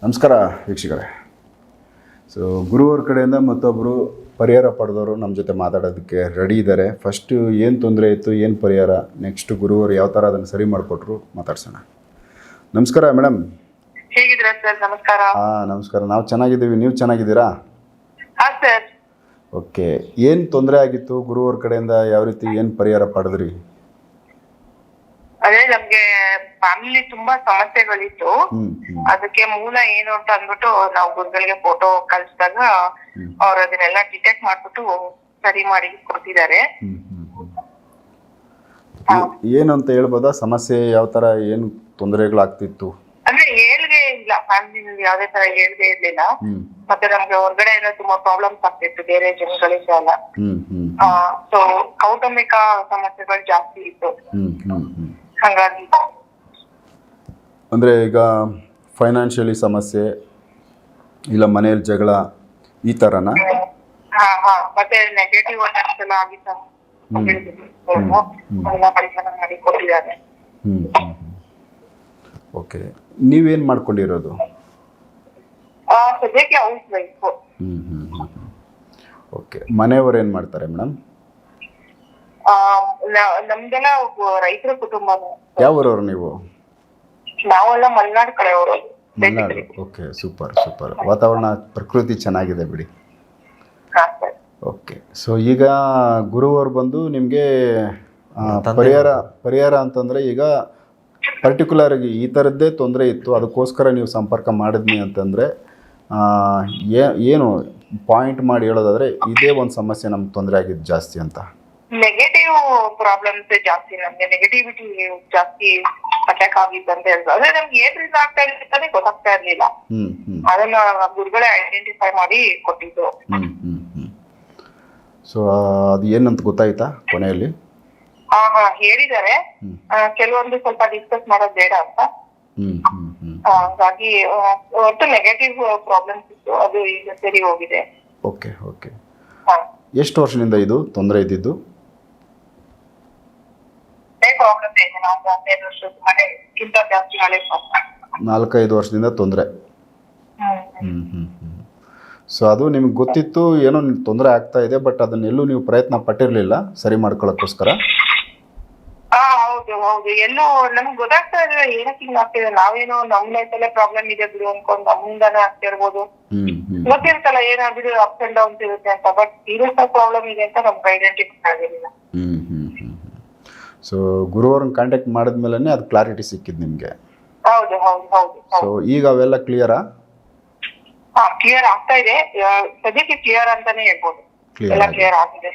ನಮಸ್ಕಾರ ವೀಕ್ಷಕರೇ. ಸೊ ಗುರುವರ ಕಡೆಯಿಂದ ಮತ್ತೊಬ್ಬರು ಪರಿಹಾರ ಪಡೆದವರು ನಮ್ಮ ಜೊತೆ ಮಾತಾಡೋದಕ್ಕೆ ರೆಡಿ ಇದ್ದಾರೆ. ಫಸ್ಟು ಏನು ತೊಂದರೆ ಇತ್ತು, ಏನು ಪರಿಹಾರ, ನೆಕ್ಸ್ಟ್ ಗುರುವರು ಯಾವ ಥರ ಅದನ್ನು ಸರಿ ಮಾಡಿಕೊಟ್ರು ಮಾತಾಡ್ಸೋಣ. ನಮಸ್ಕಾರ ಮೇಡಮ್. ಹೇಗಿದ್ದೀರಾ ಸರ್? ನಮಸ್ಕಾರ. ನಮಸ್ಕಾರ. ನಾವು ಚೆನ್ನಾಗಿದ್ದೀವಿ, ನೀವು ಚೆನ್ನಾಗಿದ್ದೀರಾ? ಹಾಂ ಸರ್. ಓಕೆ, ಏನು ತೊಂದರೆ ಆಗಿತ್ತು, ಗುರುವರ ಕಡೆಯಿಂದ ಯಾವ ರೀತಿ ಏನು ಪರಿಹಾರ ಪಡೆದ್ರಿ? ಅದೇ ನಮ್ಗೆ ಫ್ಯಾಮಿಲಿ ತುಂಬಾ ಸಮಸ್ಯೆಗಳಿತ್ತು. ಅದಕ್ಕೆ ಮೂಲ ಏನು ಅಂತ ಅಂದ್ಬಿಟ್ಟು ನಾವು ಗುರುಗಳಿಗೆ ಫೋಟೋ ಕಳಿಸಿದಾಗ ಅವ್ರು ಅದನ್ನೆಲ್ಲ ಡಿಟೆಕ್ಟ್ ಮಾಡ್ಬಿಟ್ಟು ಸರಿ ಮಾಡಿ ಕೊಡ್ತಿದ್ದಾರೆ. ಏನು ಅಂತ ಹೇಳ್ಬೋದಾ? ಸಮಸ್ಯೆ ಯಾವ ಥರ, ಏನು ತೊಂದರೆಗಳಾಗ್ತಿತ್ತು? ಅಂದ್ರೆ ಏಳ್ಗೆ ಇಲ್ಲ, ಫ್ಯಾಮಿಲಿನಲ್ಲಿ ಯಾವ್ದೇ ತರ ಏಳ್ಗೆ ಇರ್ಲಿಲ್ಲ. ಮತ್ತೆ ನಮ್ಗೆ ಹೊರಗಡೆ ಎಲ್ಲ ತುಂಬಾ ಪ್ರಾಬ್ಲಮ್ಸ್ ಆಗ್ತಿತ್ತು ಬೇರೆ ಜನಗಳಿಂದ ಎಲ್ಲ. ಸೊ ಕೌಟುಂಬಿಕ ಸಮಸ್ಯೆಗಳು ಜಾಸ್ತಿ ಇತ್ತು. ಹಾಗಾಗಿ ಅಂದರೆ ಈಗ ಫೈನಾನ್ಷಿಯಲಿ ಸಮಸ್ಯೆ, ಇಲ್ಲ ಮನೆಯಲ್ಲಿ ಜಗಳ, ಈ ಥರನ? ಮತ್ತೆ ನೆಗೆಟಿವ್ ಎಲ್ಲ ಆಗಿತ್ತು, ಪರಿಹಾರ ಮಾಡಿ ಕೊಟ್ಟಿದ್ದಾರೆ. ಓಕೆ, ನೀವೇನು ಮಾಡ್ಕೊಂಡಿರೋದು? ಸದ್ಯಕ್ಕೆ ಹೌಸ್ ವೈಫ್. ಓಕೆ, ಮನೆಯವರು ಏನು ಮಾಡ್ತಾರೆ ಮೇಡಮ್? ನಮ್ದೆಲ್ಲ ರೈತರ ಕುಟುಂಬ. ಯಾವ ಊರವ್ರು ನೀವು? ನಾವೆಲ್ಲ ಮಲೆನಾಡು ಕಡೆಯವರು. ಮಲೆನಾಡು. Okay, super super. ವಾತಾವರಣ, ಪ್ರಕೃತಿ ಚೆನ್ನಾಗಿದೆ ಬಿಡಿ. ಓಕೆ, ಸೊ ಈಗ ಗುರುವರು ಬಂದು ನಿಮಗೆ ಪರಿಹಾರ ಅಂತಂದರೆ, ಈಗ ಪರ್ಟಿಕ್ಯುಲರಾಗಿ ಈ ಥರದ್ದೇ ತೊಂದರೆ ಇತ್ತು, ಅದಕ್ಕೋಸ್ಕರ ನೀವು ಸಂಪರ್ಕ ಮಾಡಿದ್ನಿ ಅಂತಂದರೆ ಏನು ಪಾಯಿಂಟ್ ಮಾಡಿ ಹೇಳೋದಾದರೆ, ಇದೇ ಒಂದು ಸಮಸ್ಯೆ ನಮ್ಗೆ ತೊಂದರೆ ಆಗಿದ್ದು ಜಾಸ್ತಿ ಅಂತ? ನೆಗೆಟಿವ್ ಪ್ರಾಬ್ಲಮ್ಸ್ ಜಾಸ್ತಿ, ನಮ್ಗೆ ನೆಗೆಟಿವಿಟಿ ಜಾಸ್ತಿ ಅಟ್ಯಾಕ್ ಆಗಿದ್ದಂತ ಹೇಳ್ಬೋದು. ಅದೇ ನಮ್ಗೆ ಏನ್ರಿಂದ ಆಗ್ತಾ ಇರ್ತಾನೆ ಗೊತ್ತಾಗ್ತಾ ಇರ್ಲಿಲ್ಲ. ಅದನ್ನ ಗುರುಗಳೇ ಐಡೆಂಟಿಫೈ ಮಾಡಿ ಕೊಟ್ಟಿದ್ದು. ಸೊ ಅದು ಏನಂತ ಗೊತ್ತಾಯ್ತಾ ಕೊನೆಯಲ್ಲಿ? ಹೇಳಿದ್ದಾರೆ, ಕೆಲವೊಂದು ಸ್ವಲ್ಪ ಡಿಸ್ಕಸ್ ಮಾಡೋದು ಬೇಡ ಅಂತ. ಹಾಗಾಗಿ ಒಟ್ಟು ನೆಗೆಟಿವ್ ಪ್ರಾಬ್ಲಮ್ಸ್ ಇತ್ತು, ಅದು ಈಗ ಸರಿ ಹೋಗಿದೆ. Okay okay. ಎಷ್ಟು ವರ್ಷದಿಂದ ಇದು ತೊಂದರೆ ಇದ್ದಿದ್ದು? ನಾವು 4-5 ವರ್ಷದಿಂದ ತೊಂದರೆ. ಸೊ ಅದು ನಿಮ್ಗೆ ಗೊತ್ತಿತ್ತು, ಏನೋ ತೊಂದರೆ ಆಗ್ತಾ ಇದೆ, ಬಟ್ ಅದನ್ನೆಲ್ಲೂ ನೀವು ಪ್ರಯತ್ನ ಪಟ್ಟಿರಲಿಲ್ಲ ಸರಿ ಮಾಡ್ಕೊಳ್ಳೋಕ್ಕೋಸ್ಕರ? ಹೌದು ಹೌದು, ಎಲ್ಲೂ ನಮ್ಗೆ ಗೊತ್ತಾಗ್ತಾ ಇದ್ರೆ ಏನಕ್ಕೆ ಹಿಂಗ್ ಆಗ್ತಿದೆ, ನಾವೇನೋ ನಮ್ ಲೈಫಲ್ಲೇ ಪ್ರಾಬ್ಲಮ್ ಇದೆ ಬಿಡು ಅನ್ಕೊಂಡು ನಮ್ಮಿಂದಾನೇ ಆಗ್ತಾ ಇರ್ಬೋದು. ಗೊತ್ತಿರ್ತಲ್ಲ ಏನಾದ್ರು ಅಪ್ಸ್ ಅಂಡ್ ಡೌನ್ಸ್ ಇರುತ್ತೆ ಅಂತ, ಬಟ್ ಸೀರಿಯಸ್ ಆಗಿ ಪ್ರಾಬ್ಲಮ್ ಇದೆ ಅಂತ ನಮ್ಗೆ ಐಡೆಂಟಿಫೈ ಆಗಿರಲಿಲ್ಲ. ಸೊ ಗುರುವರನ್ನ ಕಾಂಟ್ಯಾಕ್ಟ್ ಮಾಡಿದ್ಮೇಲೆ ಅದು ಕ್ಲಾರಿಟಿ ಸಿಕ್ಕಿದ್ದು ನಿಮಗೆ? ಹೌದು ಹೌದು ಹೌದು. ಸೊ ಈಗ ಅವೆಲ್ಲ ಕ್ಲಿಯರಾ? ಕ್ಲಿಯರ್ ಆಗ್ತಾ ಇದೆ, ಸದ್ಯಕ್ಕೆ ಕ್ಲಿಯರ್ ಅಂತಾನೆ ಹೇಳ್ಬೋದು. ಎಲ್ಲ ಕ್ಲಿಯರ್ ಆಗಿದೆ.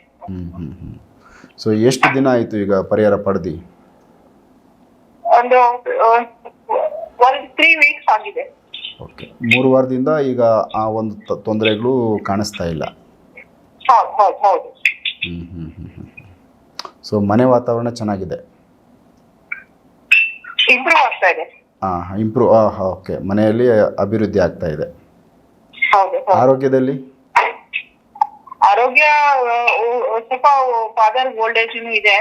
ಸೊ ಎಷ್ಟು ದಿನ ಆಯ್ತು ಈಗ ಪರಿಹಾರ ಪಡೆದಿ? ಒಂದು 3 ವೀಕ್ಸ್ ಆಗಿದೆ. ಓಕೆ, 3 ವಾರದಿಂದ ಈಗ ಆ ಒಂದು ತೊಂದರೆಗಳು ಕಾಣಿಸ್ತಾ ಇಲ್ಲ? ಹೌದು. ಸೊ ಮನೆ ವಾತಾವರಣ ಚೆನ್ನಾಗಿದೆ? ಇಂಪ್ರೂವ್ ಆಗ್ತಾ ಇದೆ. ಇಂಪ್ರೂವ್. ಓಕೆ, ಮನೆಯಲ್ಲಿ ಅಭಿವೃದ್ಧಿ ಆಗ್ತಾ ಇದೆ. ಆರೋಗ್ಯದಲ್ಲಿ? ಆರೋಗ್ಯ ಸ್ವಲ್ಪ ಫಾದರ್ ಓಲ್ಡ್ ಏಜ್ ಇದೆ,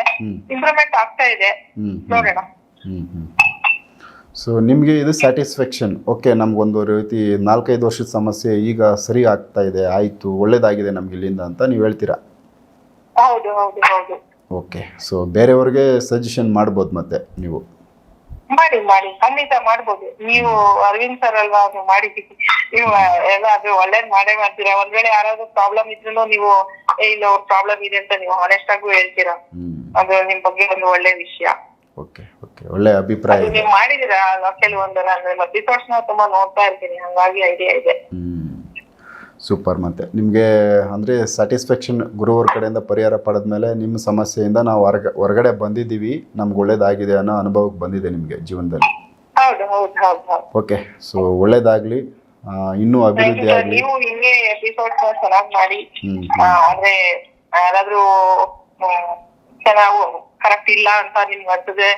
ಇಂಪ್ರೂವ್ಮೆಂಟ್ ಆಗ್ತಾ ಇದೆ, ನೋಡೋಣ. ಸೊ ನಿಮಗೆ ಇದು ಸ್ಯಾಟಿಸ್ಫ್ಯಾಕ್ಷನ್? ಓಕೆ, ನಮ್ಗೊಂದು ರೀತಿ 4-5 ವರ್ಷದ ಸಮಸ್ಯೆ ಈಗ ಸರಿ ಆಗ್ತಾ ಇದೆ, ಆಯಿತು, ಒಳ್ಳೇದಾಗಿದೆ ನಮ್ಗೆ ಇಲ್ಲಿಂದ ಅಂತ ನೀವು ಹೇಳ್ತೀರಾ? ಹೌದು ಹೌದು ಹೌದು. ಓಕೆ, ಸೊ ಬೇರೆಯವ್ರಿಗೆ ಸಜೆಷನ್ ಮಾಡ್ಬೋದು ಮತ್ತೆ ನೀವು? ಮಾಡಿ ಮಾಡಿ, ಖಂಡಿತ ಮಾಡ್ಬೋದು. ನೀವು ಅರವಿಂದ್ ಸರ್ ಅಲ್ವಾ, ಅದು ಮಾಡಿದ್ದೀವಿ. ನೀವು ಎಲ್ಲ ಅದು ಒಳ್ಳೇದ್ ಮಾಡೇ ಮಾಡ್ತೀರಾ. ಒಂದ್ ವೇಳೆ ಯಾರಾದ್ರೂ ಪ್ರಾಬ್ಲಮ್ ಇದ್ರು ನೀವು ಇಲ್ಲ ಪ್ರಾಬ್ಲಮ್ ಇದೆ ಅಂತ ನೀವು ಆನೆಸ್ಟ್ ಆಗೂ ಹೇಳ್ತೀರಾ. ಅದು ನಿಮ್ ಬಗ್ಗೆ ಒಂದು ಒಳ್ಳೆ ವಿಷಯ. ಓಕೆ ಓಕೆ, ಒಳ್ಳೆ ಅಭಿಪ್ರಾಯ. ನೀವು ಮಾಡಿದೀರಾ ಕೆಲವೊಂದು, ಅಂದ್ರೆ ಎಪಿಸೋಡ್ಸ್ ನ ತುಂಬಾ ನೋಡ್ತಾ ಇರ್ತೀನಿ, ಹಂಗಾಗಿ ಐಡಿಯಾ ಇದೆ. ಸೂಪರ್. ಮತ್ತೆ ನಿಮಗೆ ಅಂದರೆ ಸ್ಯಾಟಿಸ್ಫ್ಯಾಕ್ಷನ್, ಗುರುವರ ಕಡೆಯಿಂದ ಪರಿಹಾರ ಪಡೆದ್ಮೇಲೆ ನಿಮ್ಮ ಸಮಸ್ಯೆಯಿಂದ ನಾವು ಹೊರಗಡೆ ಬಂದಿದ್ದೀವಿ, ನಮ್ಗೆ ಒಳ್ಳೇದಾಗಿದೆ ಅನ್ನೋ ಅನುಭವಕ್ಕೆ ಬಂದಿದೆ ನಿಮಗೆ ಜೀವನದಲ್ಲಿ? ಹೌದು ಹೌದು ಹೌದು ಹೌದು. ಓಕೆ, ಸೊ ಒಳ್ಳೇದಾಗ್ಲಿ, ಇನ್ನೂ ಅಭಿವೃದ್ಧಿ ಆಗಲಿ. ನೀವು ಹಿಂಗೆ ಎಪಿಸೋಡ್ಸ್ ಚೆನ್ನಾಗಿ ಮಾಡಿ, ಅಂದ್ರೆ ಯಾರಾದ್ರೂ ಚೆನ್ನಾಗಿ ಕರೆಕ್ಟ್ ಇಲ್ಲ ಅಂತ ನಿಮ್ಗೆ ಅನ್ಸುತ್ತೆ,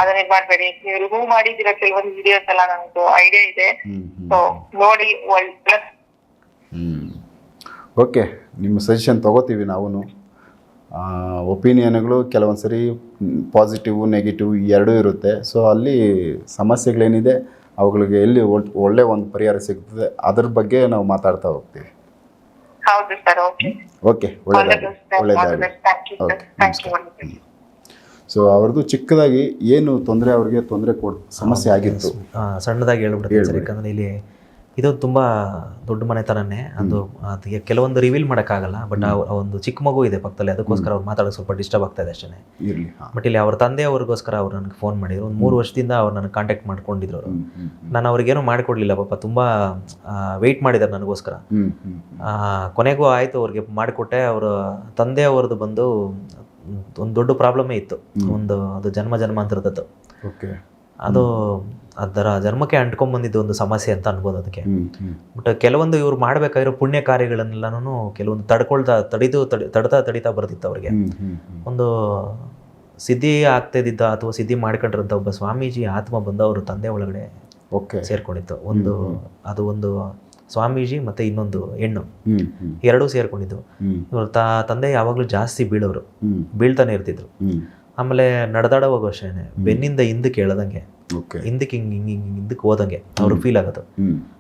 ಅದನ್ನ ಇದು ಮಾಡ್ಬೇಡಿ. ನೀವು ರಿಮೂವ್ ಮಾಡಿದ್ದೀರಾ ಕೆಲವೊಂದು ವಿಡಿಯೋಸ್ ಎಲ್ಲ, ನಮ್ದು ಐಡಿಯಾ ಇದೆ, ಸೊ ನೋಡಿ ಒಳ್ಳೆ. ಓಕೆ, ನಿಮ್ಮ ಸಜೆಷನ್ ತೊಗೋತೀವಿ ನಾವು. ಒಪಿನಿಯನ್ಗಳು ಕೆಲವೊಂದು ಸರಿ ಪಾಸಿಟಿವ್ ನೆಗೆಟಿವ್ ಎರಡೂ ಇರುತ್ತೆ. ಸೊ ಅಲ್ಲಿ ಸಮಸ್ಯೆಗಳೇನಿದೆ ಅವುಗಳಿಗೆ ಎಲ್ಲಿ ಒಳ್ಳೆ ಒಂದು ಪರಿಹಾರ ಸಿಗ್ತದೆ ಅದ್ರ ಬಗ್ಗೆ ನಾವು ಮಾತಾಡ್ತಾ ಹೋಗ್ತೀವಿ. ಹೌದು ಸರ್. ಓಕೆ ಓಕೆ, ಒಳ್ಳೆಯದಾಗಲಿ. ಓಕೆ, ನಮಸ್ಕಾರ. ಸೊ ಅವ್ರದ್ದು ಚಿಕ್ಕದಾಗಿ ಏನು ತೊಂದರೆ, ಅವ್ರಿಗೆ ತೊಂದರೆ ಸಮಸ್ಯೆ ಆಗಿತ್ತು, ಸಣ್ಣದಾಗಿ ಹೇಳ್ಬಿಡ್ತೀನಿ ಸರ್. ಯಾಕಂದರೆ ಇಲ್ಲಿ ಇದು ತುಂಬ ದೊಡ್ಡ ಮನೆತನನೇ. ಅದು ಅದಕ್ಕೆ ಕೆಲವೊಂದು ರಿವೀಲ್ ಮಾಡೋಕ್ಕಾಗಲ್ಲ. ಬಟ್ ಆ ಒಂದು ಚಿಕ್ಕ ಮಗು ಇದೆ ಪಕ್ಕದಲ್ಲಿ, ಅದಕ್ಕೋಸ್ಕರ ಅವ್ರು ಮಾತಾಡೋಕೆ ಸ್ವಲ್ಪ ಡಿಸ್ಟರ್ಬ್ ಆಗ್ತಾ ಇದೆ ಅಷ್ಟೇ. ಇರಲಿ. ಬಟ್ ಇಲ್ಲಿ ಅವ್ರ ತಂದೆಯವ್ರಿಗೋಸ್ಕರ ಅವ್ರು ನನಗೆ ಫೋನ್ ಮಾಡಿದ್ರು. ಒಂದು 3 ವರ್ಷದಿಂದ ಅವ್ರು ನನಗೆ ಕಾಂಟ್ಯಾಕ್ಟ್ ಮಾಡ್ಕೊಂಡಿದ್ರು. ಅವರು ನಾನು ಅವ್ರಿಗೇನು ಮಾಡಿಕೊಡ್ಲಿಲ್ಲ ಪಾಪ, ತುಂಬ ವೆಯ್ಟ್ ಮಾಡಿದ್ದಾರೆ ನನಗೋಸ್ಕರ. ಕೊನೆಗೂ ಆಯಿತು, ಅವ್ರಿಗೆ ಮಾಡಿಕೊಟ್ಟೆ. ಅವರ ತಂದೆಯವ್ರದ್ದು ಬಂದು ಒಂದು ದೊಡ್ಡ ಪ್ರಾಬ್ಲಮ್ಮೇ ಇತ್ತು. ಅದು ಜನ್ಮಾಂತರದದ್ದು. ಓಕೆ. ಅದು ಅದರ ಜನ್ಮಕ್ಕೆ ಅಂಟ್ಕೊಂಡ್ಬಂದಿದ್ದು ಒಂದು ಸಮಸ್ಯೆ ಅಂತ ಅನ್ಬೋದು ಅದಕ್ಕೆ. ಬಟ್ ಕೆಲವೊಂದು ಇವ್ರು ಮಾಡಬೇಕಾಗಿರೋ ಪುಣ್ಯ ಕಾರ್ಯಗಳನ್ನೆಲ್ಲನೂ ಕೆಲವೊಂದು ತಡಿತಾ ಬರ್ತಿತ್ತು ಅವ್ರಿಗೆ. ಒಂದು ಸಿದ್ಧಿ ಆಗ್ತಿದ್ದ ಅಥವಾ ಸಿದ್ಧಿ ಮಾಡ್ಕೊಂಡಿರೋಂಥ ಒಬ್ಬ ಸ್ವಾಮೀಜಿ ಆತ್ಮ ಬಂದು ಅವ್ರ ತಂದೆ ಒಳಗಡೆ ಸೇರ್ಕೊಂಡಿತ್ತು. ಅದು ಒಂದು ಸ್ವಾಮೀಜಿ ಮತ್ತು ಇನ್ನೊಂದು ಹೆಣ್ಣು, ಎರಡೂ ಸೇರ್ಕೊಂಡಿದ್ದು. ಇವ್ರ ತಂದೆ ಯಾವಾಗಲೂ ಜಾಸ್ತಿ ಬೀಳ್ತಾನೆ ಇರ್ತಿದ್ರು. ಆಮೇಲೆ ನಡೆದಾಡುವಾಗ ಅಷ್ಟೇ ಬೆನ್ನಿಂದ ಹಿಂದಕ್ಕೆ ಎಳ್ದಂಗೆ, ಹಿಂದಕ್ಕೆ ಹಿಂದಕ್ಕೆ ಹೋದಂಗೆ ಅವ್ರಿಗೆ ಫೀಲ್ ಆಗೋದು.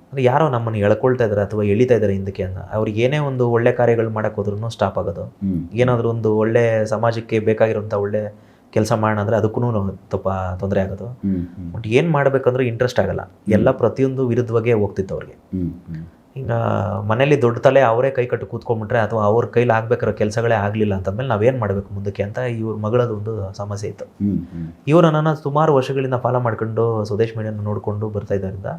ಅಂದರೆ ಯಾರೋ ನಮ್ಮನ್ನು ಎಳ್ಕೊಳ್ತಾ ಇದ್ದಾರೆ ಅಥವಾ ಎಳಿತಾ ಇದ್ದಾರೆ ಹಿಂದಕ್ಕೆ ಅಂತ. ಅವ್ರಿಗೆ ಏನೇ ಒಂದು ಒಳ್ಳೆ ಕಾರ್ಯಗಳು ಮಾಡಕ್ಕೆ ಹೋದ್ರೂ ಸ್ಟಾಪ್ ಆಗೋದು. ಏನಾದರೂ ಒಂದು ಒಳ್ಳೆ ಸಮಾಜಕ್ಕೆ ಬೇಕಾಗಿರೋಂಥ ಒಳ್ಳೆ ಕೆಲಸ ಮಾಡೋಣ ಅಂದರೆ ಅದಕ್ಕೂ ತೊಂದರೆ ಆಗೋದು. ಬಟ್ ಏನು ಮಾಡಬೇಕಂದ್ರೆ ಇಂಟ್ರೆಸ್ಟ್ ಆಗಲ್ಲ. ಎಲ್ಲ ಪ್ರತಿಯೊಂದು ವಿರುದ್ಧವಾಗೇ ಹೋಗ್ತಿತ್ತು ಅವ್ರಿಗೆ. ಈಗ ಮನೇಲಿ ದೊಡ್ಡ ತಲೆ ಅವರೇ ಕೈ ಕಟ್ಟು ಕೂತ್ಕೊಂಡ್ಬಿಟ್ರೆ ಅಥವಾ ಅವ್ರ ಕೈಲಿ ಆಗ್ಬೇಕಾರೋ ಕೆಲಸಗಳೇ ಆಗಲಿಲ್ಲ ಅಂತಂದ್ಮೇಲೆ ನಾವೇನು ಮಾಡಬೇಕು ಮುಂದಕ್ಕೆ ಅಂತ ಇವ್ರ ಮಗಳದ್ದು ಒಂದು ಸಮಸ್ಯೆ ಇತ್ತು. ಇವರು ನನ್ನ ಸುಮಾರು ವರ್ಷಗಳಿಂದ ಫಾಲೋ ಮಾಡ್ಕೊಂಡು ಸ್ವದೇಶ್ ಮೀಡಿಯಾನ ನೋಡಿಕೊಂಡು ಬರ್ತಾ ಇದ್ದರಿಂದ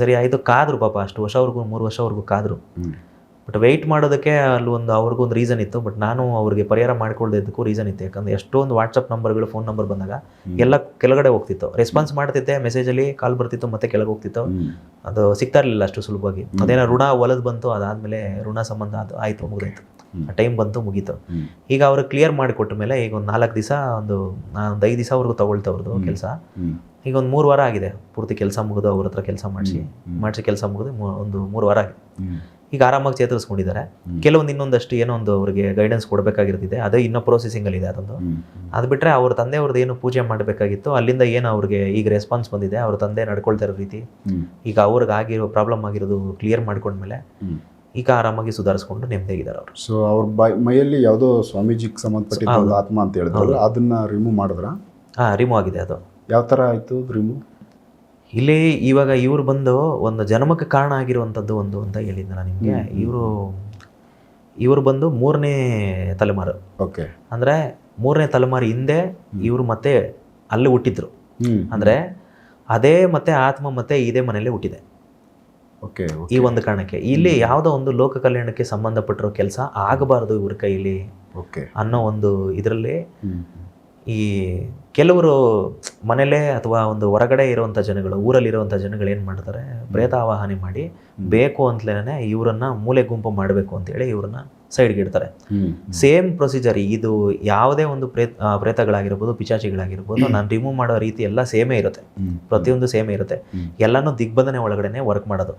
ಸರಿ ಆಯಿತು. ಕಾದ್ರು ಪಾಪ, ಅಷ್ಟು ವರ್ಷವರೆಗೂ 3 ವರ್ಷವರೆಗೂ ಕಾದ್ರು. ಬಟ್ ವೆಯ್ಟ್ ಮಾಡೋದಕ್ಕೆ ಅಲ್ಲಿ ಅವ್ರಿಗೂ ಒಂದು ರೀಸನ್ ಇತ್ತು. ಬಟ್ ನಾನು ಅವ್ರಿಗೆ ಪರಿಹಾರ ಮಾಡ್ಕೊಳ್ದಿದ್ದಕ್ಕೂ ರೀಸನ್ ಇತ್ತು. ಯಾಕಂದರೆ ಎಷ್ಟೊಂದು ವಾಟ್ಸಪ್ ನಂಬರ್ಗಳು, ಫೋನ್ ನಂಬರ್ ಬಂದಾಗ ಎಲ್ಲ ಕೆಳಗಡೆ ಹೋಗ್ತಿತ್ತು. ರೆಸ್ಪಾನ್ಸ್ ಮಾಡ್ತಿದ್ದೆ, ಮೆಸೇಜಲ್ಲಿ ಕಾಲ್ ಬರ್ತಿತ್ತು, ಮತ್ತೆ ಕೆಳಗೆ ಹೋಗ್ತಿತ್ತು. ಅದು ಸಿಗ್ತಾ ಇರಲಿಲ್ಲ ಅಷ್ಟು ಸುಲಭವಾಗಿ. ಅದೇನೋ ಋಣ ಒಲದು ಬಂತು, ಅದಾದಮೇಲೆ ಋಣ ಸಂಬಂಧ ಅದು ಆಯಿತು, ಮುಗಿದಾಯ್ತು. ಟೈಮ್ ಬಂತು, ಮುಗೀತು. ಈಗ ಅವ್ರಿಗೆ ಕ್ಲಿಯರ್ ಮಾಡಿಕೊಟ್ಟ ಮೇಲೆ ಈಗ ಒಂದು 4 ದಿವಸ ಒಂದು 5 ದಿವಸವರೆಗೂ ತಗೊಳ್ತವ್ರದ್ದು ಕೆಲಸ. ಈಗ ಒಂದು 3 ವಾರ ಆಗಿದೆ ಪೂರ್ತಿ ಕೆಲಸ ಮುಗಿದು, ಅವ್ರ ಹತ್ರ ಕೆಲಸ ಮಾಡಿಸಿ ಕೆಲಸ ಮುಗಿದು ಒಂದು 3 ವಾರ ಆಗಿದೆ. ಈಗ ಆರಾಮಾಗಿ ಚೇತರಿಸ್ಕೊಂಡಿದ್ದಾರೆ. ಕೆಲವೊಂದು ಇನ್ನೊಂದಷ್ಟು ಏನೋ ಒಂದು ಅವ್ರಿಗೆ ಗೈಡೆನ್ಸ್ ಕೊಡಬೇಕಾಗಿರ್ತಿದೆ, ಅದೇ ಇನ್ನೂ ಪ್ರೊಸೆಸಿಂಗಲ್ಲಿದೆ ಅದೊಂದು. ಅದು ಬಿಟ್ಟರೆ ಅವ್ರ ತಂದೆಯವ್ರದ್ದು ಏನು ಪೂಜೆ ಮಾಡಬೇಕಾಗಿತ್ತು ಅಲ್ಲಿಂದ ಏನು ಅವ್ರಿಗೆ ಈಗ ರೆಸ್ಪಾನ್ಸ್ ಬಂದಿದೆ. ಅವ್ರ ತಂದೆ ನಡ್ಕೊಳ್ತಾ ಇರೋ ರೀತಿ, ಈಗ ಅವ್ರಿಗೆ ಆಗಿರೋ ಪ್ರಾಬ್ಲಮ್ ಆಗಿರೋದು ಕ್ಲಿಯರ್ ಮಾಡ್ಕೊಂಡ್ಮೇಲೆ ಈಗ ಆರಾಮಾಗಿ ಸುಧಾರಿಸ್ಕೊಂಡು ನೆಮ್ಮದಿಯಾಗಿದ್ದಾರೆ ಅವರು. ಸೊ ಅವ್ರ ಮೈಯಲ್ಲಿ ಯಾವುದೋ ಸ್ವಾಮೀಜಿಗೆ ಸಂಬಂಧಪಟ್ಟಿದ್ದ ಒಂದು ಆತ್ಮ ಅಂತ ಹೇಳಿದ್ರು, ಅದನ್ನ ರಿಮೂವ್ ಮಾಡಿದ್ರ? ರಿಮೂವ್ ಆಗಿದೆ. ಅದು ಯಾವ ಥರ ಆಯಿತು ರಿಮೂವ್? ಇಲ್ಲಿ ಇವಾಗ ಇವ್ರು ಬಂದು ಒಂದು ಜನ್ಮಕ್ಕೆ ಕಾರಣ ಆಗಿರುವಂಥದ್ದು ಒಂದು ಅಂತ ಹೇಳಿದ್ದೆ ನಾನು ನಿಮಗೆ. ಇವರು ಬಂದು 3ನೇ ತಲೆಮಾರು. ಓಕೆ. ಅಂದರೆ 3ನೇ ತಲೆಮಾರು ಹಿಂದೆ ಇವರು ಮತ್ತೆ ಅಲ್ಲಿ ಹುಟ್ಟಿದ್ರು. ಅಂದರೆ ಅದೇ ಮತ್ತೆ ಆತ್ಮ ಮತ್ತೆ ಇದೇ ಮನೆಯಲ್ಲೇ ಹುಟ್ಟಿದೆ. ಓಕೆ. ಈ ಒಂದು ಕಾರಣಕ್ಕೆ ಇಲ್ಲಿ ಯಾವುದೋ ಒಂದು ಲೋಕ ಕಲ್ಯಾಣಕ್ಕೆ ಸಂಬಂಧಪಟ್ಟಿರೋ ಕೆಲಸ ಆಗಬಾರ್ದು ಇವ್ರ ಕೈಲಿ ಅನ್ನೋ ಒಂದು ಇದರಲ್ಲಿ ಈ ಕೆಲವರು ಮನೇಲೇ ಅಥವಾ ಒಂದು ಹೊರಗಡೆ ಇರುವಂಥ ಜನಗಳು, ಊರಲ್ಲಿರುವಂಥ ಜನಗಳು ಏನು ಮಾಡ್ತಾರೆ, ಪ್ರೇತ ಆವಾಹನೆ ಮಾಡಿ ಬೇಕು ಅಂತಲೇ ಇವರನ್ನು ಮೂಲೆ ಗುಂಪು ಮಾಡಬೇಕು ಅಂತೇಳಿ ಇವ್ರನ್ನ ಸೈಡ್ಗೆ ಇಡ್ತಾರೆ. ಸೇಮ್ ಪ್ರೊಸೀಜರ್ ಇದು. ಯಾವುದೇ ಒಂದು ಪ್ರೇತಗಳಾಗಿರ್ಬೋದು, ಪಿಚಾಚಿಗಳಾಗಿರ್ಬೋದು, ನಾನು ರಿಮೂವ್ ಮಾಡೋ ರೀತಿ ಎಲ್ಲ ಸೇಮೇ ಇರುತ್ತೆ. ಪ್ರತಿಯೊಂದು ಸೇಮೇ ಇರುತ್ತೆ. ಎಲ್ಲನೂ ದಿಗ್ಬಂಧನೆ ಒಳಗಡೆನೆ ವರ್ಕ್ ಮಾಡೋದು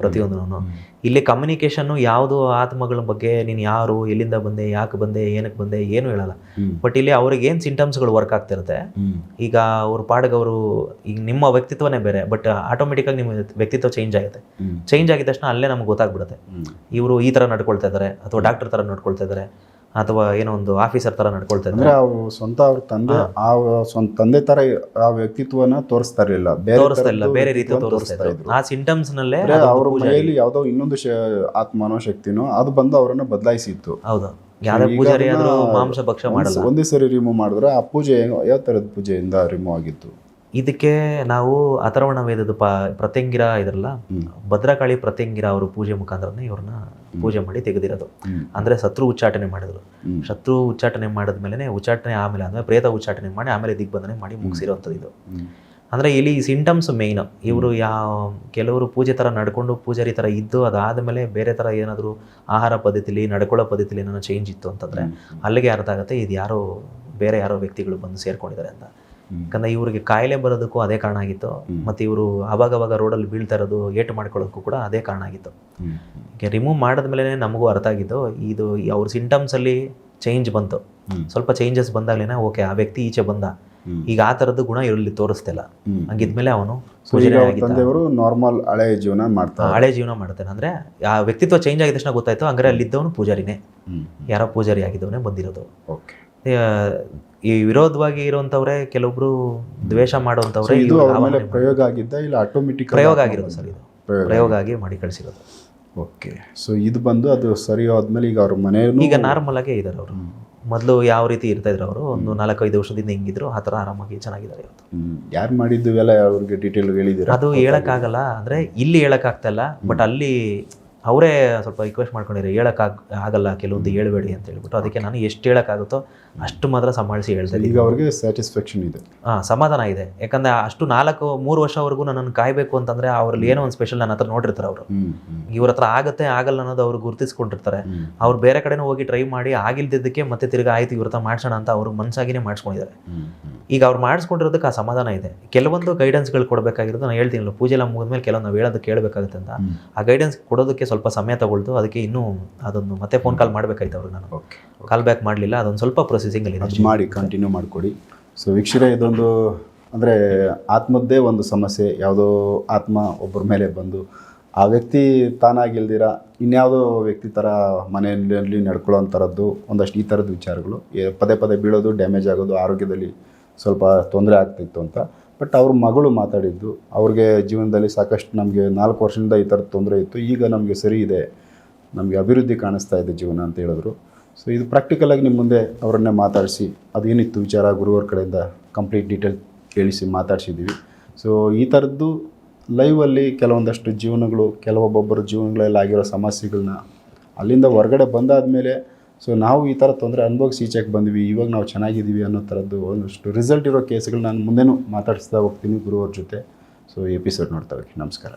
ಪ್ರತಿಯೊಂದೂ. ಇಲ್ಲಿ ಕಮ್ಯುನಿಕೇಷನ್ನು ಯಾವುದು ಆತ್ಮಗಳ ಬಗ್ಗೆ ನೀನು ಯಾರು, ಎಲ್ಲಿಂದ ಬಂದೆ, ಯಾಕೆ ಬಂದೆ, ಏನಕ್ಕೆ ಬಂದೆ ಏನು ಹೇಳಲ್ಲ. ಬಟ್ ಇಲ್ಲಿ ಅವ್ರಿಗೆ ಏನು ಸಿಂಟಮ್ಸ್ಗಳು ವರ್ಕ್ ಆಗ್ತಿರುತ್ತೆ. ಈಗ ಅವ್ರ ಪಾಡಿಗೆ ಅವರು, ಈಗ ನಿಮ್ಮ ವ್ಯಕ್ತಿತ್ವನೇ ಬೇರೆ, ಬಟ್ ಆಟೋಮೆಟಿಕ್ಕಾಗಿ ನಿಮ್ಮ ವ್ಯಕ್ತಿತ್ವ ಚೇಂಜ್ ಆಗುತ್ತೆ. ಚೇಂಜ್ ಆಗಿದ ತಕ್ಷಣ ಅಲ್ಲೇ ನಮ್ಗೆ ಗೊತ್ತಾಗ್ಬಿಡುತ್ತೆ ಇವರು ಈ ಥರ ನಡ್ಕೊಳ್ತಾ ಇದ್ದಾರೆ, ಅಥವಾ ಡಾಕ್ಟರ್ ಥರ ನಡ್ಕೊಳ್ತಾ ಇದ್ದಾರೆ, ಅಥವಾ ಏನೋ ಒಂದು ಆಫೀಸರ್ ಥರ ನಡ್ಕೊಳ್ತಾ ಇದ್ದಾರೆ. ಸ್ವಂತ ಅವ್ರ ತಂದೆ ಸ್ವಂತ ತಂದೆ ಥರ ಆ ವ್ಯಕ್ತಿತ್ವನ ತೋರಿಸ್ತಾ ಇರಲಿಲ್ಲ, ಬೇರೆ ರೀತಿ ತೋರಿಸ್ತಾ ಇದ್ರು. ಆ ಸಿಂಟಮ್ಸ್ನಲ್ಲೇ ಅವ್ರ ಮನೆಯಲ್ಲಿ ಯಾವುದೋ ಇನ್ನೊಂದು ಆತ್ಮನೋ ಶಕ್ತಿನೋ ಅದು ಬಂದು ಅವರನ್ನು ಬದಲಾಯಿಸಿತ್ತು. ಹೌದು. ಯಾವುದೇ ಪೂಜಾರಿ ಆದರೂ ಮಾಂಸ ಭಕ್ಷ ಮಾಡಲ್ಲ. ಒಂದೇ ಸರಿ ರಿಮೂವ್ ಮಾಡಿದ್ರೆ ಆ ಪೂಜೆ ಯಾವ ಥರದ ಪೂಜೆಯಿಂದ ರಿಮೂವ್ ಆಗಿತ್ತು? ಇದಕ್ಕೆ ನಾವು ಅಥರ್ವಣ ವೇದದ ಪ್ರತ್ಯಂಗಿರ ಇದ್ರಲ್ಲ, ಭದ್ರಕಾಳಿ ಪ್ರತ್ಯಂಗಿರ ಅವರು ಪೂಜೆ ಮುಖಾಂತರನೇ ಇವ್ರನ್ನ ಪೂಜೆ ಮಾಡಿ ತೆಗೆದಿರೋದು. ಅಂದರೆ ಶತ್ರು ಉಚ್ಚಾಟನೆ ಮಾಡಿದ್ರು. ಶತ್ರು ಉಚ್ಚಾಟನೆ ಮಾಡಿದ್ಮೇಲೆ ಉಚ್ಚಾಟನೆ ಆಮೇಲೆ ಅಂದರೆ ಪ್ರೇತ ಉಚ್ಚಾಟನೆ ಮಾಡಿ ಆಮೇಲೆ ದಿಗ್ಬಂಧನೆ ಮಾಡಿ ಮುಗಿಸಿರೋವಂಥದ್ದು ಇದು. ಅಂದರೆ ಇಲ್ಲಿ ಸಿಂಟಮ್ಸ್ ಮೇಯ್ನು. ಇವರು ಕೆಲವರು ಪೂಜೆ ಥರ ನಡ್ಕೊಂಡು ಪೂಜಾರಿ ಥರ ಇದ್ದು ಅದಾದಮೇಲೆ ಬೇರೆ ಥರ ಏನಾದರೂ ಆಹಾರ ಪದ್ಧತಿಲಿ, ನಡ್ಕೊಳ್ಳೋ ಪದ್ಧತಿಲಿ ಏನಾದ್ರು ಚೇಂಜ್ ಇತ್ತು ಅಂತಂದರೆ ಅಲ್ಲಿಗೆ ಅರ್ಥ ಆಗುತ್ತೆ ಇದು ಬೇರೆ ಯಾರೋ ವ್ಯಕ್ತಿಗಳು ಬಂದು ಸೇರ್ಕೊಂಡಿದ್ದಾರೆ ಅಂತ. ಯಾಕಂದರೆ ಇವ್ರಿಗೆ ಕಾಯಿಲೆ ಬರೋದಕ್ಕೂ ಅದೇ ಕಾರಣ ಆಗಿತ್ತು. ಮತ್ತು ಇವರು ಅವಾಗವಾಗ ರೋಡಲ್ಲಿ ಬೀಳ್ತಾ ಇರೋದು, ಏಟು ಮಾಡ್ಕೊಳ್ಳೋದಕ್ಕೂ ಕೂಡ ಅದೇ ಕಾರಣ ಆಗಿತ್ತು. ರಿಮೂವ್ ಮಾಡಿದ್ಮೇಲೆ ನಮಗೂ ಅರ್ಥ ಆಗಿದ್ದು ಅವ್ರ ಸಿಂಟಮ್ಸಲ್ಲಿ ಚೇಂಜ್ ಬಂತು. ಸ್ವಲ್ಪ ಚೇಂಜಸ್ ಬಂದಾಗಲೇ ಓಕೆ ಆ ವ್ಯಕ್ತಿ ಈಚೆ ಬಂದ, ಈಗ ಆ ಥರದ್ದು ಗುಣ ಇವರಲ್ಲಿ ತೋರಿಸ್ತಿಲ್ಲ. ಹಂಗಿದ್ಮೇಲೆ ಅವನು ಸೊ ಈಗ ಅವ್ರ ತಂದೆಯವರು ನಾರ್ಮಲ್ ಹಳೆ ಜೀವನ ಮಾಡ್ತಾರೆ, ಹಳೆ ಜೀವನ ಮಾಡ್ತಾನೆ. ಅಂದರೆ ಆ ವ್ಯಕ್ತಿತ್ವ ಚೇಂಜ್ ಆಗಿದ ತಕ್ಷಣ ಗೊತ್ತಾಯ್ತು, ಹಂಗಾರೆ ಅಲ್ಲಿದ್ದವನು ಪೂಜಾರಿನೇ, ಯಾರೋ ಪೂಜಾರಿ ಆಗಿದ್ದವನೇ ಬಂದಿರೋದು. ಓಕೆ. ಈ ವಿರೋಧವಾಗಿ ಇರುವಂಥವ್ರೆ, ಕೆಲವೊಬ್ರು ದ್ವೇಷ ಮಾಡುವಂಥವ್ರೆ. ಇದು ಅವ್ರ ಮೇಲೆ ಪ್ರಯೋಗ ಆಗಿದ್ದ ಇಲ್ಲ ಆಟೋಮೆಟಿಕ್ ಪ್ರಯೋಗ ಆಗಿರೋದು ಸರ್, ಇದು ಪ್ರಯೋಗ ಆಗಿ ಮಾಡಿ ಕಳಿಸಿರೋದು. ಓಕೆ. ಸೊ ಇದು ಬಂದು ಅದು ಸರಿ ಆದ್ಮೇಲೆ ಈಗ ಅವ್ರ ಮನೆಯೂ ಈಗ ನಾರ್ಮಲ್ ಆಗೇ ಇದ್ದಾರೆ ಅವರು. ಮೊದಲು ಯಾವ ರೀತಿ ಇರ್ತಾ ಇದ್ರು ಅವರು, ಒಂದು 4-5 ವರ್ಷದಿಂದ ಹಿಂಗಿದ್ರು, ಆ ಥರ ಆರಾಮಾಗಿ ಚೆನ್ನಾಗಿದ್ದಾರೆ ಇವತ್ತು. ಯಾರು ಮಾಡಿದ್ದು ಎಲ್ಲ ಅವ್ರಿಗೆ ಡೀಟೇಲ್ ಹೇಳಿದ್ದೀರಾ? ಅದು ಹೇಳೋಕ್ಕಾಗಲ್ಲ, ಅಂದರೆ ಇಲ್ಲಿ ಹೇಳೋಕ್ಕಾಗ್ತಾಯಿಲ್ಲ, ಬಟ್ ಅಲ್ಲಿ ಅವರೇ ಸ್ವಲ್ಪ ರಿಕ್ವೆಸ್ಟ್ ಮಾಡ್ಕೊಂಡಿದ್ದಾರೆ, ಆಗಲ್ಲ ಕೆಲವೊಂದು ಹೇಳ್ಬೇಡಿ ಅಂತ ಹೇಳ್ಬಿಟ್ಟು. ಅದಕ್ಕೆ ನಾನು ಎಷ್ಟು ಹೇಳೋಕ್ಕಾಗುತ್ತೋ ಅಷ್ಟು ಮಾತ್ರ ಸಂಭಾಳಿಸಿ ಹೇಳ್ತಾ ಇದ್ದೀನಿ. ಈಗ ಅವ್ರಿಗೆ ಸ್ಯಾಟಿಸ್ಫ್ಯಾಕ್ಷನ್ ಇದೆ, ಸಮಾಧಾನ ಇದೆ. ಯಾಕಂದರೆ ಅಷ್ಟು 3 ವರ್ಷವರೆಗೂ ನನ್ನನ್ನು ಕಾಯಬೇಕು ಅಂತಂದರೆ ಅವ್ರಲ್ಲಿ ಏನೋ ಒಂದು ಸ್ಪೆಷಲ್ ನನ್ನ ಹತ್ರ ನೋಡಿರ್ತಾರೆ ಅವರು. ಇವ್ರ ಹತ್ರ ಆಗುತ್ತೆ ಆಗಲ್ಲ ಅನ್ನೋದು ಅವ್ರು ಗುರುತಿಸ್ಕೊಂಡಿರ್ತಾರೆ. ಅವ್ರು ಬೇರೆ ಕಡೆನೂ ಹೋಗಿ ಟ್ರೈ ಮಾಡಿ ಆಗಿಲ್ದಿದ್ದಕ್ಕೆ ಮತ್ತೆ ತಿರ್ಗಿ ಆಯ್ತು ಇವ್ರ ಹತ್ರ ಮಾಡ್ಸೋಣ ಅಂತ ಅವ್ರು ಮನಸ್ಸಾಗಿನೇ ಮಾಡಿಸ್ಕೊಂಡಿದ್ದಾರೆ. ಈಗ ಅವ್ರು ಮಾಡಿಸ್ಕೊಂಡಿರೋದಕ್ಕೆ ಆ ಸಮಾಧಾನ ಇದೆ. ಕೆಲವೊಂದು ಗೈಡೆನ್ಸ್ಗಳು ಕೊಡಬೇಕಾಗಿರೋದು ನಾನು ಹೇಳ್ತೀನಲ್ಲ, ಪೂಜೆ ಎಲ್ಲ ಮುಗಿದ್ಮೇಲೆ ಕೆಲವೊಂದು ನಾವು ಹೇಳೋದು ಕೇಳಬೇಕಾಗುತ್ತೆ ಅಂತ. ಆ ಗೈಡೆನ್ಸ್ ಕೊಡೋದಕ್ಕೆ ಸ್ವಲ್ಪ ಸಮಯ ತಗೊಳ್ತು. ಅದಕ್ಕೆ ಇನ್ನೂ ಅದೊಂದು ಮತ್ತೆ ಫೋನ್ ಕಾಲ್ ಮಾಡಬೇಕಾಯ್ತು ಅವ್ರಿಗೆ. ನಾನು ಕಾಲ್ ಬ್ಯಾಕ್ ಮಾಡಲಿಲ್ಲ, ಅದೊಂದು ಸ್ವಲ್ಪ ಪ್ರೊಸೆಸಿಂಗಲ್ಲಿ ಮಾಡಿ ಕಂಟಿನ್ಯೂ ಮಾಡಿಕೊಡಿ. ಸೊ ವೀಕ್ಷಕರೇ, ಇದೊಂದು ಅಂದರೆ ಆತ್ಮದ್ದೇ ಒಂದು ಸಮಸ್ಯೆ. ಯಾವುದೋ ಆತ್ಮ ಒಬ್ಬರ ಮೇಲೆ ಬಂದು ಆ ವ್ಯಕ್ತಿ ತಾನಾಗಿಲ್ದಿರ ಇನ್ಯಾವುದೋ ವ್ಯಕ್ತಿ ಥರ ಮನೆಯಲ್ಲಿ ನಡ್ಕೊಳ್ಳೋ ಅಂಥರದ್ದು ಒಂದಷ್ಟು ಈ ಥರದ್ದು ವಿಚಾರಗಳು, ಪದೇ ಪದೇ ಬೀಳೋದು, ಡ್ಯಾಮೇಜ್ ಆಗೋದು, ಆರೋಗ್ಯದಲ್ಲಿ ಸ್ವಲ್ಪ ತೊಂದರೆ ಆಗ್ತಿತ್ತು ಅಂತ. ಬಟ್ ಅವ್ರ ಮಗಳು ಮಾತಾಡಿದ್ದು, ಅವ್ರಿಗೆ ಜೀವನದಲ್ಲಿ ಸಾಕಷ್ಟು ನಮಗೆ 4 ವರ್ಷದಿಂದ ಈ ಥರದ ತೊಂದರೆ ಇತ್ತು, ಈಗ ನಮಗೆ ಸರಿ ಇದೆ, ನಮಗೆ ಅಭಿವೃದ್ಧಿ ಕಾಣಿಸ್ತಾ ಇದೆ ಜೀವನ ಅಂತ ಹೇಳಿದ್ರು. ಸೊ ಇದು ಪ್ರಾಕ್ಟಿಕಲಾಗಿ ನಿಮ್ಮ ಮುಂದೆ ಅವರನ್ನೇ ಮಾತಾಡಿಸಿ ಅದೇನಿತ್ತು ವಿಚಾರ ಗುರುವರ ಕಡೆಯಿಂದ ಕಂಪ್ಲೀಟ್ ಡೀಟೇಲ್ ಕೇಳಿಸಿ ಮಾತಾಡಿಸಿದ್ದೀವಿ. ಸೊ ಈ ಥರದ್ದು ಲೈವಲ್ಲಿ ಕೆಲವೊಂದಷ್ಟು ಜೀವನಗಳು, ಕೆಲವೊಬ್ಬೊಬ್ಬರ ಜೀವನಗಳಲ್ಲಿ ಆಗಿರೋ ಸಮಸ್ಯೆಗಳನ್ನ ಅಲ್ಲಿಂದ ಹೊರಗಡೆ ಬಂದಾದ ಮೇಲೆ ಸೊ ನಾವು ಈ ಥರ ತೊಂದರೆ ಅನುಭವಿಸಿ ಈಚೆಗೆ ಬಂದ್ವಿ, ಇವಾಗ ನಾವು ಚೆನ್ನಾಗಿದ್ದೀವಿ ಅನ್ನೋ ಥರದ್ದು ಒಂದಷ್ಟು ರಿಸಲ್ಟ್ ಇರೋ ಕೇಸ್ಗಳು ನಾನು ಮುಂದೆನೂ ಮಾತಾಡಿಸ್ತಾ ಹೋಗ್ತೀನಿ ಗುರುವ್ರ ಜೊತೆ. ಸೊ ಎಪಿಸೋಡ್ ನೋಡ್ತಾ ಹೋಗಿ. ನಮಸ್ಕಾರ.